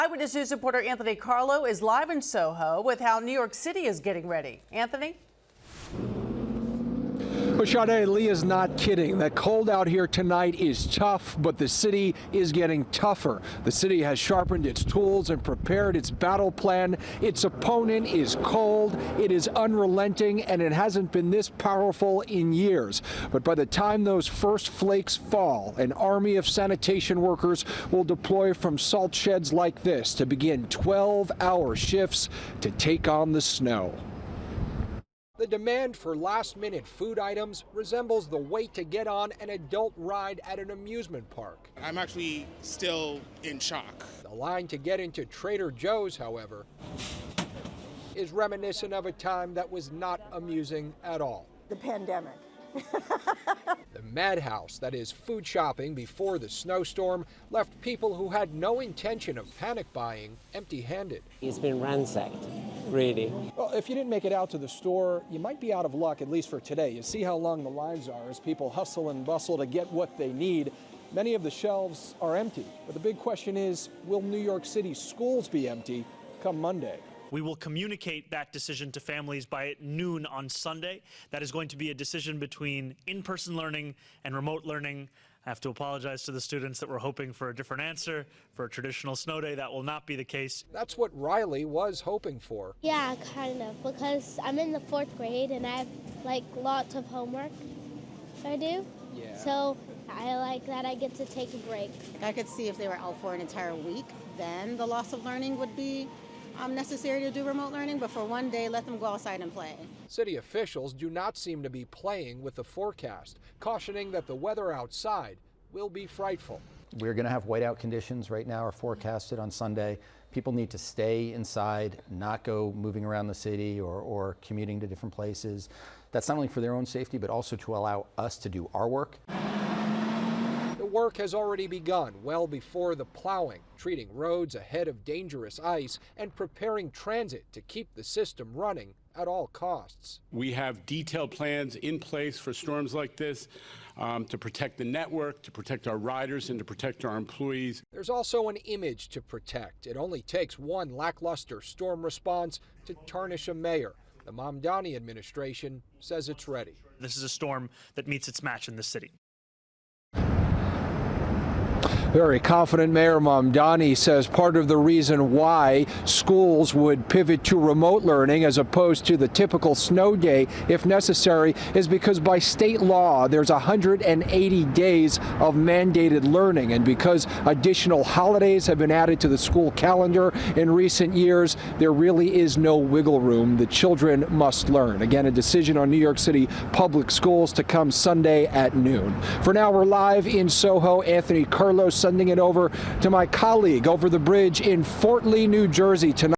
Eyewitness News reporter Anthony Carlo is live in Soho with how New York City is getting ready. Anthony? Well, Sade, Leah's not kidding. That cold out here tonight is tough, but the city is getting tougher. The city has sharpened its tools and prepared its battle plan. Its opponent is cold, it is unrelenting, and it hasn't been this powerful in years. But by the time those first flakes fall, an army of sanitation workers will deploy from salt sheds like this to begin 12-hour shifts to take on the snow. The demand for last-minute food items resembles the wait to get on an adult ride at an amusement park. I'm actually still in shock. The line to get into Trader Joe's, however, is reminiscent of a time that was not amusing at all. The pandemic. The madhouse that is food shopping before the snowstorm left people who had no intention of panic buying empty-handed. It's been ransacked, really. Well, if you didn't make it out to the store, you might be out of luck, at least for today. You see how long the lines are as people hustle and bustle to get what they need. Many of the shelves are empty, but the big question is, will New York City schools be empty come Monday? We will communicate that decision to families by noon on Sunday. That is going to be a decision between in-person learning and remote learning. I have to apologize to the students that were hoping for a different answer for a traditional snow day. That will not be the case. That's what Riley was hoping for. Yeah, kind of, because I'm in the 4th grade and I have like lots of homework I do. Yeah. So I like that I get to take a break. I could see if they were out for an entire week, then the loss of learning would be necessary to do remote learning, but for one day, let them go outside and play. City officials do not seem to be playing with the forecast, cautioning that the weather outside will be frightful. We're going to have whiteout conditions right now are forecasted on Sunday. People need to stay inside, not go moving around the city or commuting to different places. That's not only for their own safety, but also to allow us to do our work. Work has already begun well before the plowing, treating roads ahead of dangerous ice and preparing transit to keep the system running at all costs. We have detailed plans in place for storms like this to protect the network, to protect our riders, and to protect our employees. There's also an image to protect. It only takes one lackluster storm response to tarnish a mayor. The Mamdani administration says it's ready. This is a storm that meets its match in the city. Very confident Mayor Mamdani says part of the reason why schools would pivot to remote learning as opposed to the typical snow day, if necessary, is because by state law there's 180 days of mandated learning, and because additional holidays have been added to the school calendar in recent years, there really is no wiggle room. The children must learn. Again, a decision on New York City public schools to come Sunday at noon. For now, we're live in Soho. Anthony Carlo sending it over to my colleague over the bridge in Fort Lee, New Jersey tonight.